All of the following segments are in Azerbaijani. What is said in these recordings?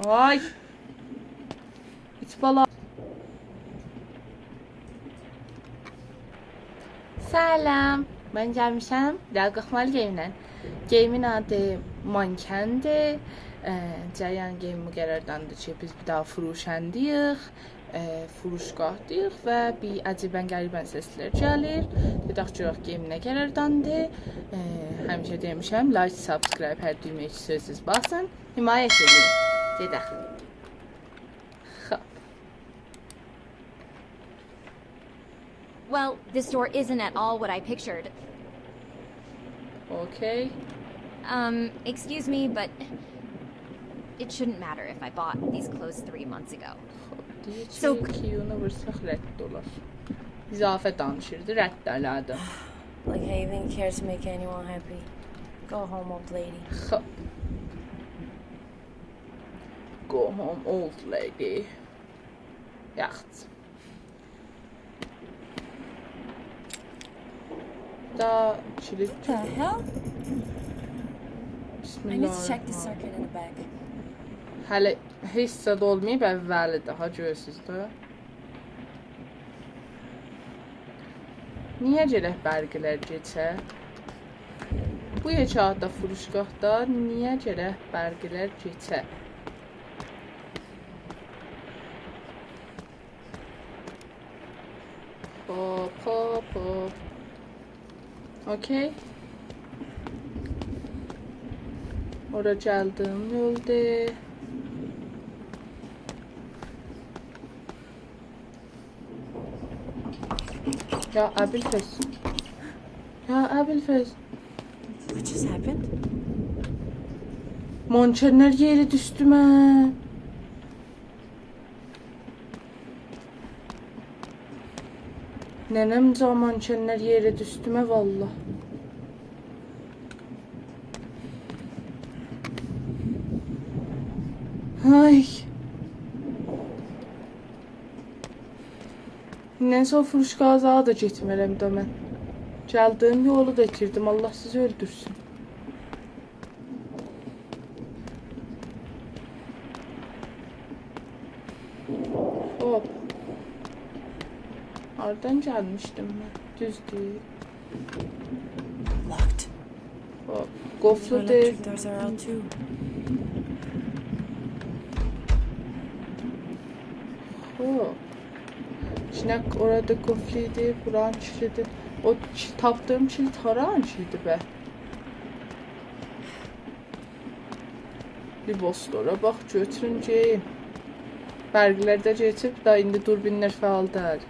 Ay. İç bala. Salam. Ben gelmişəm Dəl Qalxmalı Game-lə. Game-in adı Mankendir. Cəryan game müqərrərdandır ki, biz bir daha furuşəndiyik. Furuşqahdıyıq və bir əcibən qəribən səslər gəlir. Dedək görək game nə qərardandır. Həmişə demişəm, like, subscribe, hər düyməyə sözsüz basın. Himayət edin. Dedək. Well, this store isn't at all what I pictured. Okay. Excuse me, but it shouldn't matter if I bought these clothes 3 months ago. So Q-nu vursaq rədd olar. İzafə danışırdı, rədd elədi. Like how you think cares to make anyone happy. Go home, old lady. Go home, old lady. Yaxşı. Da kilit. What the hell? I need to check the Bismillahirrahmanirrahim. circuit in the back. Hələ heç zad olmayıb, əvvəlidir, ha görürsünüz də. Niyə gərək bərgilər keçə? Bu yeçaqda furuşqahda niyə gərək bərgilər keçə? Hop, hop, hop. Okey. Ora gəldim, yolda. Ya Əbilfəz. Ya Əbilfəz. What just happened? Mankenler yere düştü mən. Nənəmcə mankenler yere düştü mə vallah. Ay. İndən sonra furuşqazağa da getmərəm də mən. Gəldiyim yolu da itirdim. Allah sizi öldürsün. Hop. Hardan gəlmişdim mən? Düzdür. Locked. Hop. The Qofludur. electric doors are out too. Hop. İçine orada kofliydi, buran kilidi. O tapdığım kilit haran kilidi be. Libostora bax, götürün geyin. Bərglərdə geçib da indi durbinlər fəal deyil.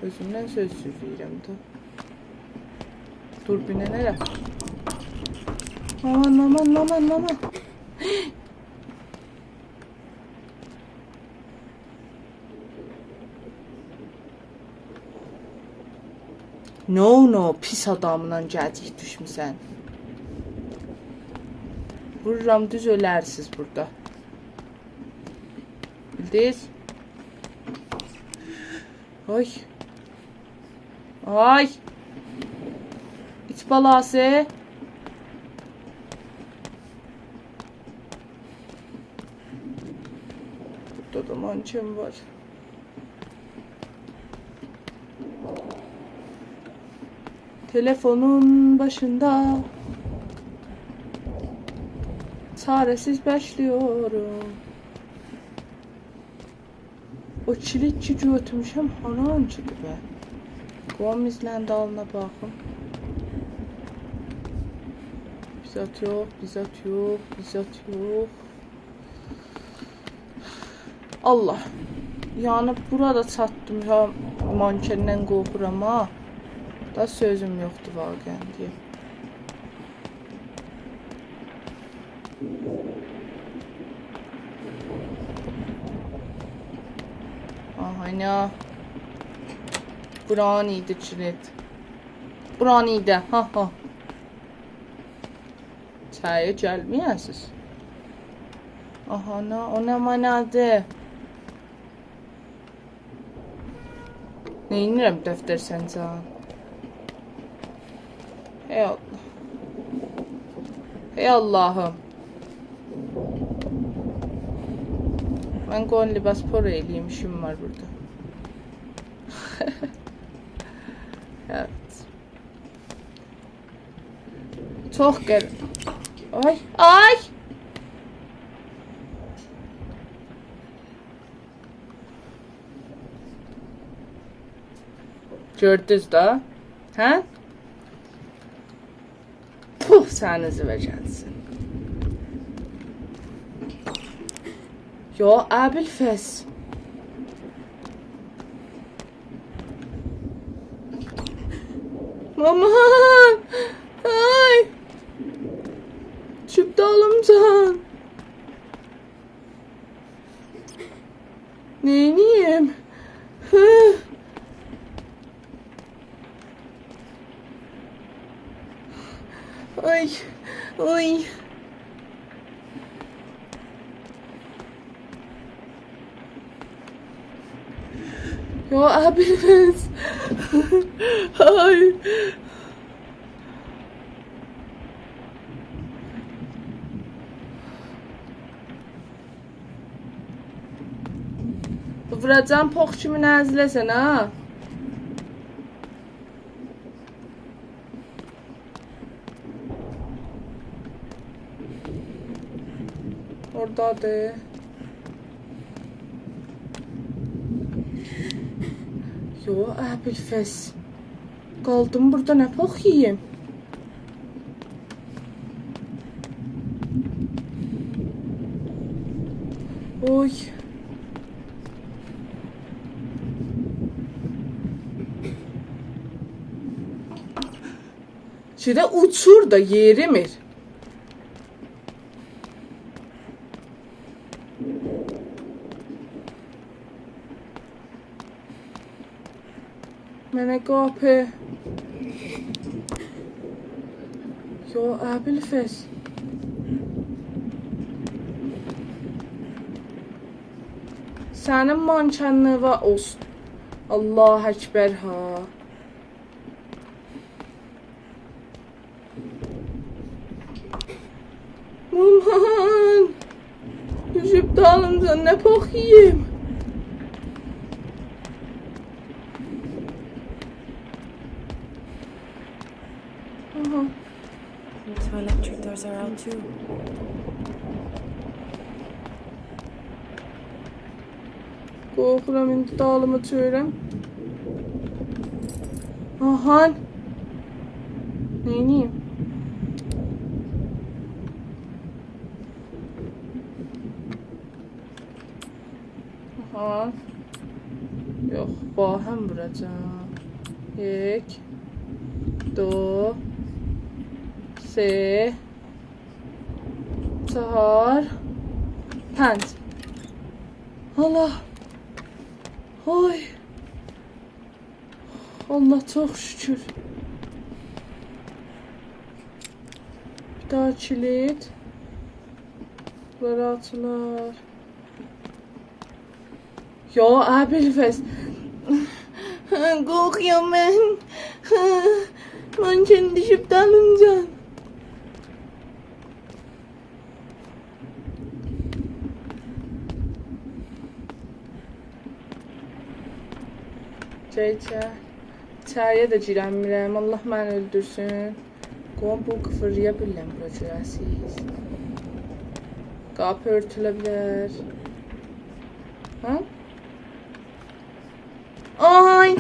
Özümdən söz sürüyürəm da. Durbinə nələ? Aman, aman, aman, aman. No, pis adamla gəcik düşmüsən. Vururam, düz ölərsiniz burada. Bildiniz? Ay. Ay. İç balası. Burada da manken var. Telefonun başında çaresiz bekliyorum. O kilitçi götürmüşəm hanancıdır be. Qovam izləndə alına baxım. Bizat yox, bizat yox, bizat yox. Allah. Yəni burada çatdım ya, mankenden qorxuram ha. Da sözüm yoxdur vaqəən deyə. Aha, buran idi kilit. Buran idi, ha. Çaya gəlməyəsiz. Aha, o nə mənadır? Neyinirəm dəftər səncan? Ey Allah. Ey Allah'ım. Mən qoyun libas por eləyim, işim var burada. Evet. Çox qərib. Ay, ay! Gördünüz da? Hə? Puh, səninizi vəcənsin. Ya Əbilfəs. Aman! Ay! Çıp dalımcan. Neyniyim? Ay, ay. Ya Əbilfəs. Ay. Vuracam pox kimi nəzləsən, ha? Oradadır. Yo, Əbilfəs. Qaldım burada, nə pox yiyim? Oy. Şurada uçur da yerimir. Mənə qapı. Yo, Əbilfəs. Sənin mançanlığa olsun. Allah Əkbər, ha. Aman! Düşüb dalımcan, nə pox yiyim? Aha. So electric doors are out too. Qorxuram, indi dalımı çöyürəm. Ahan! Neyniyim? Aha. Yox, bahəm vuracam. 1, 2, 3, 4, 5. Allah. Ay. Allah çok şükür. Bir daha kilit. Bunları açılar. Ya Əbilfəs. Qorxuyorum mən. Manken düşüb dalıncan. İçəriyə də girəmirəm. Allah məni öldürsün. Qoyun bu qıfırlaya biləm bura görəsiz. Qapı örtülə bilər. Ha? Ay!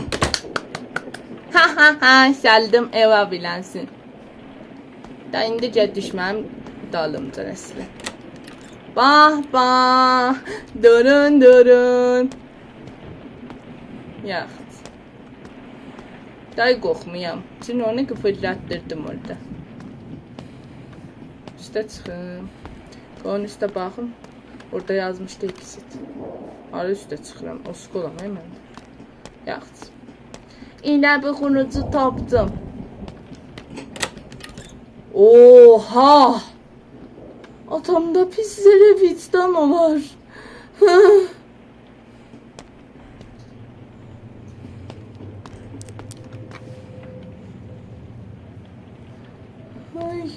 Ha ha ha! Gəldim evə bilənsin. Da indi gəl düşməm dalımca nəslə. Bah bah! Durun durun! Yaxşı. Day qorxmayam. Çünki onu qıfırlatdırdım orada. Üstə çıxım. Qoyun üstə baxım. Orada yazmışdı exit. Ara üstə çıxıram. O skolam mən. Yaxşı. İlə bir xurucu tapdım. Oha! Atamda pislere vicdan olar. Ay.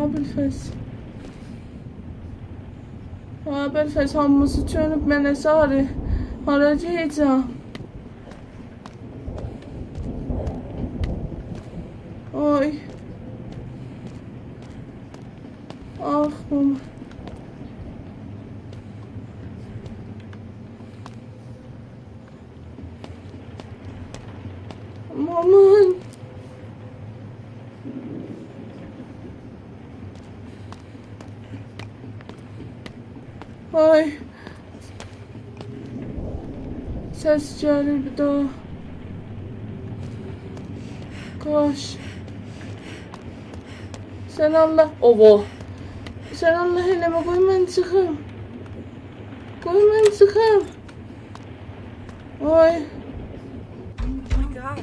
Əbilfəs. Bəlfəs hamısı çönüb mənə sarı. Hara gedəcəm? Ay. Ah, mama. Maman. Ay. Səs gəlir bir daha. Kaş. Sən Allah. Ovo. Sən Allah eləmə, qoy mən çıxım. Qoy mən çıxım. Ay. Oh my god.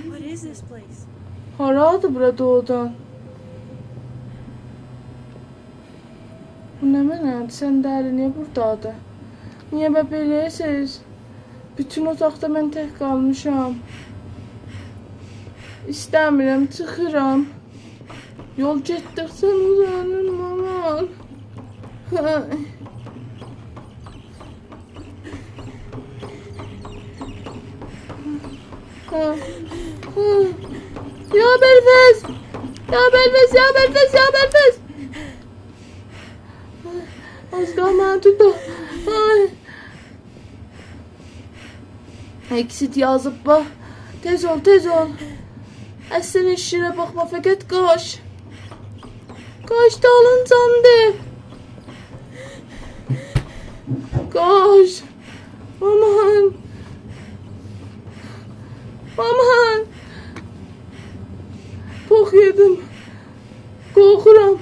What is this place? Haradır bura doğudan? Bu nə mənədir? Sən dəli niyə buradadır? Niyə beləsiz? Bütün otaqda mən tək qalmışam. İstəmirəm, çıxıram. Yol getdikcə uzanır maman. Ay. Ha. Ha. Ya Belfez! Ya Belfez, ya Belfez, ya Belfez! Az qalmadı tutdu. Ay. Exit yazıb bax. Tez ol, tez ol. Əslən işirə baxma, fəqət qaç. Qaç dalıncandı. Qaç. Aman. Aman. Pox yedim. Qorxuram.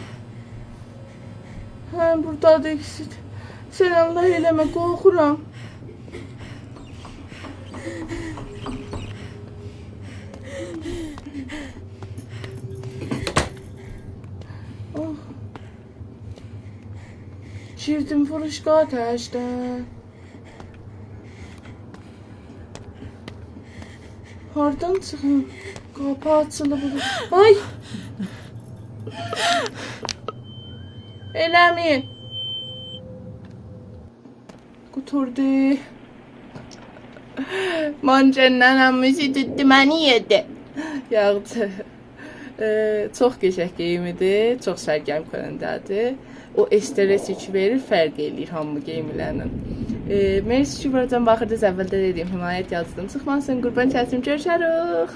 Hə, buradadır exit. Sən Allah eləmə, qorxuram. Oh. Girdim fırışqa ateşdən. Hardan çıxım? Qapı açılıb. Ay! Eləmin. Quturdu. Mancəndən hamısı tutdu, məni yedi. Yağdı. Çox qəşəng geyim idi, çox sərgərm konandadır. O stress yükü verir, fərq eləyir hamı geyimlərinin. Mersi ki, buradan baxırdınız, əvvəldə dediyim himayət yazdım. Çıxmasın, qurban kəsim, görüşərik.